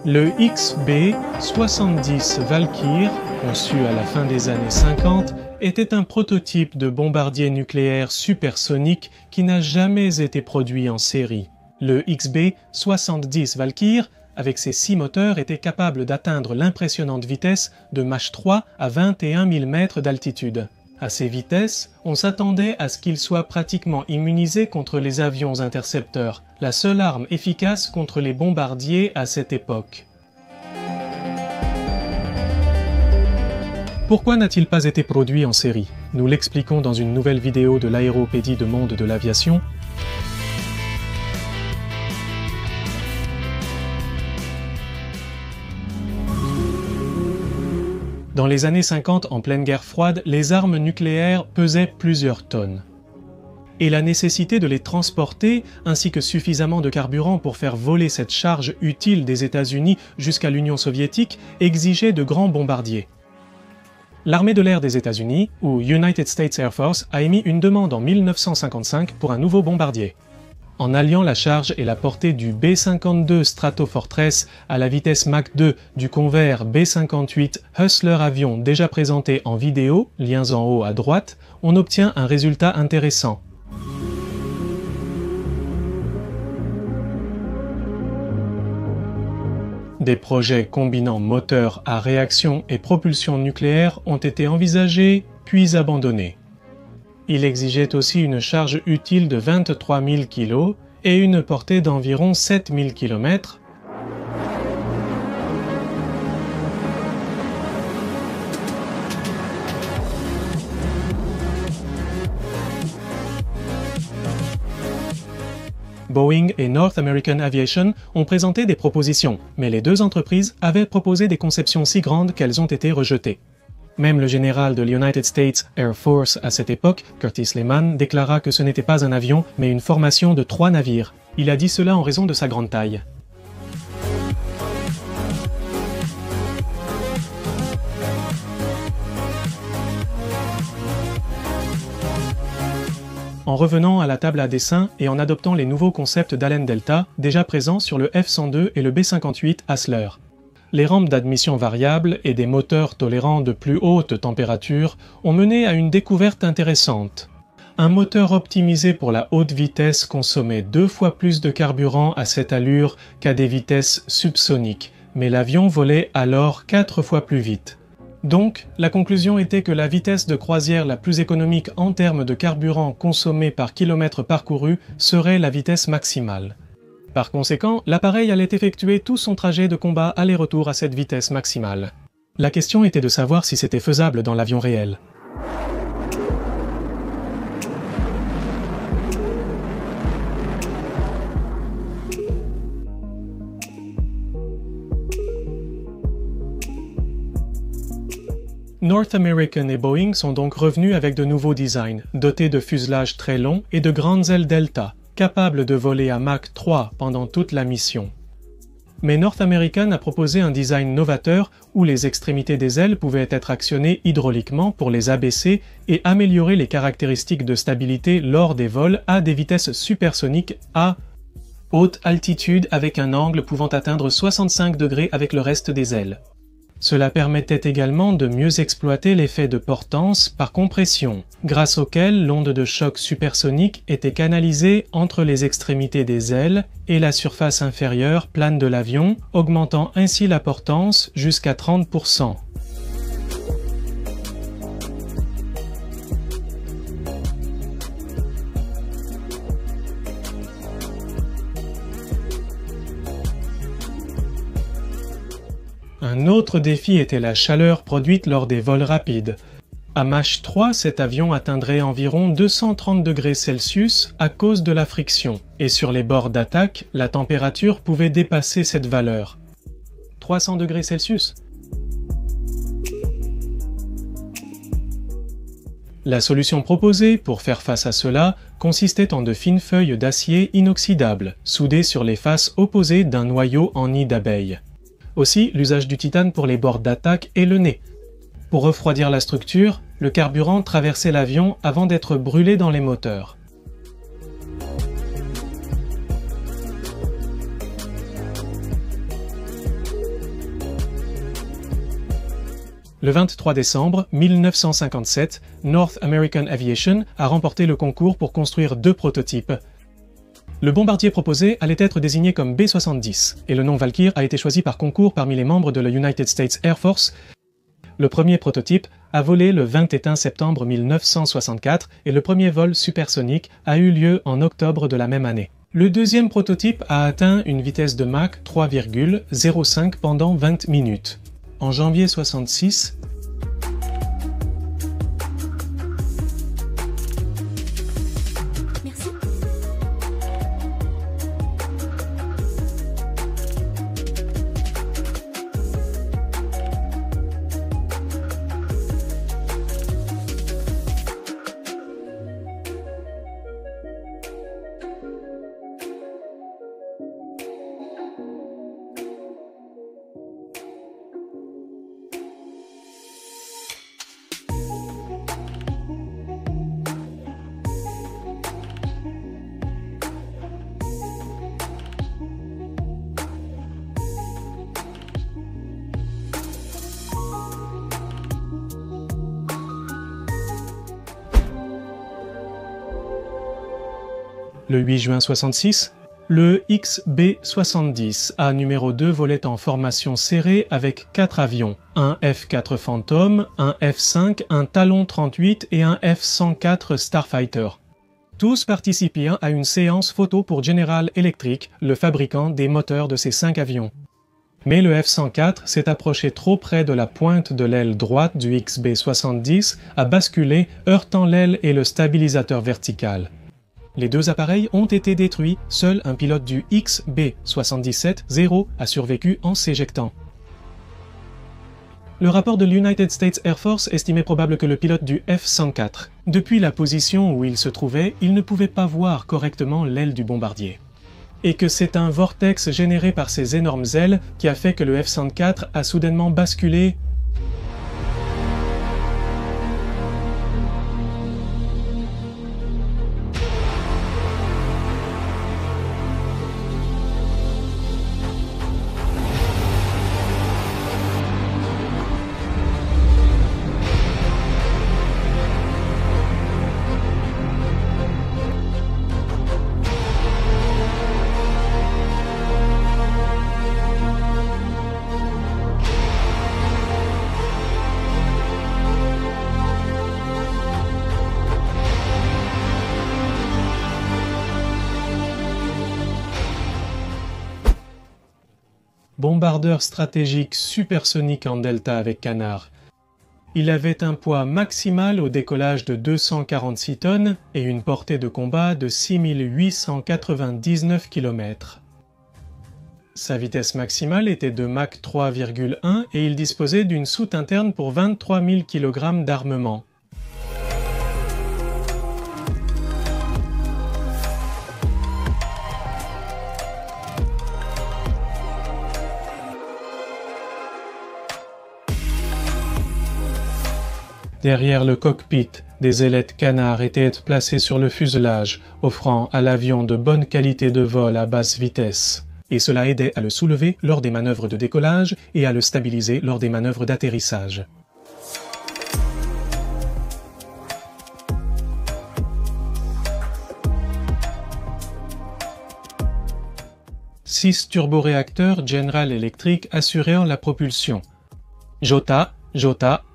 Le XB-70 Valkyr, conçu à la fin des années 50, était un prototype de bombardier nucléaire supersonique qui n'a jamais été produit en série. Le XB-70 Valkyr, avec ses 6 moteurs, était capable d'atteindre l'impressionnante vitesse de Mach 3 à 21 000 mètres d'altitude. À ces vitesses, on s'attendait à ce qu'il soit pratiquement immunisé contre les avions intercepteurs, la seule arme efficace contre les bombardiers à cette époque. Pourquoi n'a-t-il pas été produit en série? Nous l'expliquons dans une nouvelle vidéo de l'Aéropédie de Monde de l'Aviation. Dans les années 50, en pleine guerre froide, les armes nucléaires pesaient plusieurs tonnes. Et la nécessité de les transporter, ainsi que suffisamment de carburant pour faire voler cette charge utile des États-Unis jusqu'à l'Union soviétique, exigeait de grands bombardiers. L'armée de l'air des États-Unis, ou United States Air Force, a émis une demande en 1955 pour un nouveau bombardier. En alliant la charge et la portée du B-52 Stratofortress à la vitesse Mach 2 du Convair B-58 Hustler avion déjà présenté en vidéo, liens en haut à droite, on obtient un résultat intéressant. Des projets combinant moteur à réaction et propulsion nucléaire ont été envisagés, puis abandonnés. Il exigeait aussi une charge utile de 23 000 kg et une portée d'environ 7 000 km. Boeing et North American Aviation ont présenté des propositions, mais les deux entreprises avaient proposé des conceptions si grandes qu'elles ont été rejetées. Même le général de l'United States Air Force à cette époque, Curtis Lehman, déclara que ce n'était pas un avion, mais une formation de 3 navires. Il a dit cela en raison de sa grande taille. En revenant à la table à dessin et en adoptant les nouveaux concepts d'Allen Delta, déjà présents sur le F-102 et le B-58 Hustler. Les rampes d'admission variables et des moteurs tolérant de plus hautes températures ont mené à une découverte intéressante. Un moteur optimisé pour la haute vitesse consommait 2 fois plus de carburant à cette allure qu'à des vitesses subsoniques, mais l'avion volait alors 4 fois plus vite. Donc, la conclusion était que la vitesse de croisière la plus économique en termes de carburant consommé par kilomètre parcouru serait la vitesse maximale. Par conséquent, l'appareil allait effectuer tout son trajet de combat aller-retour à cette vitesse maximale. La question était de savoir si c'était faisable dans l'avion réel. North American et Boeing sont donc revenus avec de nouveaux designs, dotés de fuselages très longs et de grandes ailes Delta, capables de voler à Mach 3 pendant toute la mission. Mais North American a proposé un design novateur où les extrémités des ailes pouvaient être actionnées hydrauliquement pour les abaisser et améliorer les caractéristiques de stabilité lors des vols à des vitesses supersoniques à haute altitude avec un angle pouvant atteindre 65 degrés avec le reste des ailes. Cela permettait également de mieux exploiter l'effet de portance par compression, grâce auquel l'onde de choc supersonique était canalisée entre les extrémités des ailes et la surface inférieure plane de l'avion, augmentant ainsi la portance jusqu'à 30%. Un autre défi était la chaleur produite lors des vols rapides. À Mach 3, cet avion atteindrait environ 230 degrés Celsius à cause de la friction, et sur les bords d'attaque, la température pouvait dépasser cette valeur. 300 degrés Celsius? La solution proposée pour faire face à cela consistait en de fines feuilles d'acier inoxydable, soudées sur les faces opposées d'un noyau en nid d'abeille. Aussi, l'usage du titane pour les bords d'attaque et le nez. Pour refroidir la structure, le carburant traversait l'avion avant d'être brûlé dans les moteurs. Le 23 décembre 1957, North American Aviation a remporté le concours pour construire 2 prototypes. Le bombardier proposé allait être désigné comme B-70, et le nom Valkyr a été choisi par concours parmi les membres de la United States Air Force. Le premier prototype a volé le 21 septembre 1964 et le premier vol supersonique a eu lieu en octobre de la même année. Le deuxième prototype a atteint une vitesse de Mach 3,05 pendant 20 minutes. En janvier 1966, le 8 juin 1966, le XB-70A numéro 2 volait en formation serrée avec 4 avions, un F-4 Phantom, un F-5, un Talon 38 et un F-104 Starfighter. Tous participiant à une séance photo pour General Electric, le fabricant des moteurs de ces 5 avions. Mais le F-104 s'est approché trop près de la pointe de l'aile droite du XB-70, a basculé, heurtant l'aile et le stabilisateur vertical. Les 2 appareils ont été détruits, seul un pilote du XB-77-0 a survécu en s'éjectant. Le rapport de l'United States Air Force estimait probable que le pilote du F-104, depuis la position où il se trouvait, il ne pouvait pas voir correctement l'aile du bombardier. Et que c'est un vortex généré par ces énormes ailes qui a fait que le F-104 a soudainement basculé. Bombardeur stratégique supersonique en delta avec canard. Il avait un poids maximal au décollage de 246 tonnes et une portée de combat de 6899 km. Sa vitesse maximale était de Mach 3,1 et il disposait d'une soute interne pour 23 000 kg d'armement. Derrière le cockpit, des ailettes canard étaient placées sur le fuselage, offrant à l'avion de bonnes qualités de vol à basse vitesse. Et cela aidait à le soulever lors des manœuvres de décollage et à le stabiliser lors des manœuvres d'atterrissage. Six turboréacteurs General Electric assurèrent la propulsion. JOTA,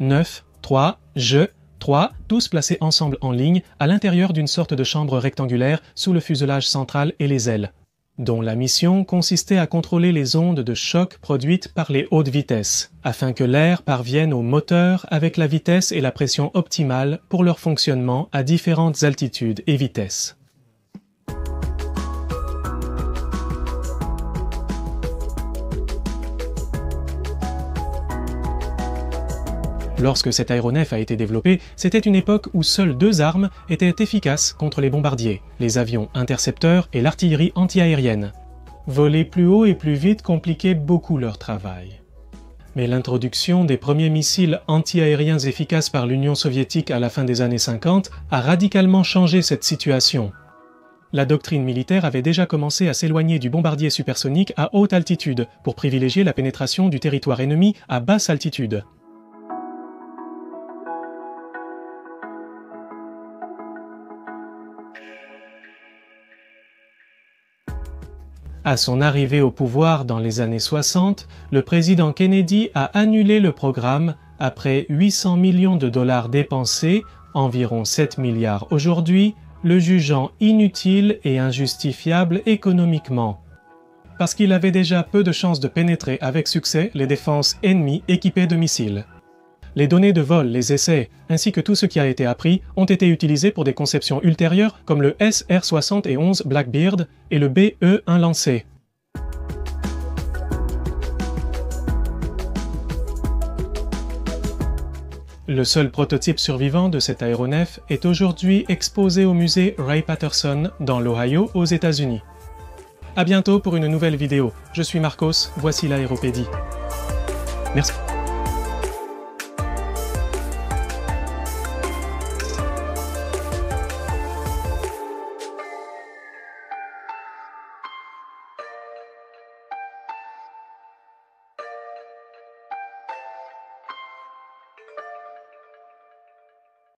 9, 3, JE, 3, tous placés ensemble en ligne à l'intérieur d'une sorte de chambre rectangulaire sous le fuselage central et les ailes, dont la mission consistait à contrôler les ondes de choc produites par les hautes vitesses, afin que l'air parvienne au moteur avec la vitesse et la pression optimale pour leur fonctionnement à différentes altitudes et vitesses. Lorsque cet aéronef a été développé, c'était une époque où seules 2 armes étaient efficaces contre les bombardiers, les avions intercepteurs et l'artillerie antiaérienne. Voler plus haut et plus vite compliquait beaucoup leur travail. Mais l'introduction des premiers missiles antiaériens efficaces par l'Union soviétique à la fin des années 50 a radicalement changé cette situation. La doctrine militaire avait déjà commencé à s'éloigner du bombardier supersonique à haute altitude pour privilégier la pénétration du territoire ennemi à basse altitude. À son arrivée au pouvoir dans les années 60, le président Kennedy a annulé le programme après 800 millions de dollars dépensés, environ 7 milliards aujourd'hui, le jugeant inutile et injustifiable économiquement. Parce qu'il avait déjà peu de chances de pénétrer avec succès les défenses ennemies équipées de missiles. Les données de vol, les essais, ainsi que tout ce qui a été appris, ont été utilisés pour des conceptions ultérieures comme le SR-71 Blackbeard et le BE-1 lancé. Le seul prototype survivant de cet aéronef est aujourd'hui exposé au musée Wright-Patterson dans l'Ohio aux États-Unis. À bientôt pour une nouvelle vidéo. Je suis Marcos, voici l'Aéropédie. Merci.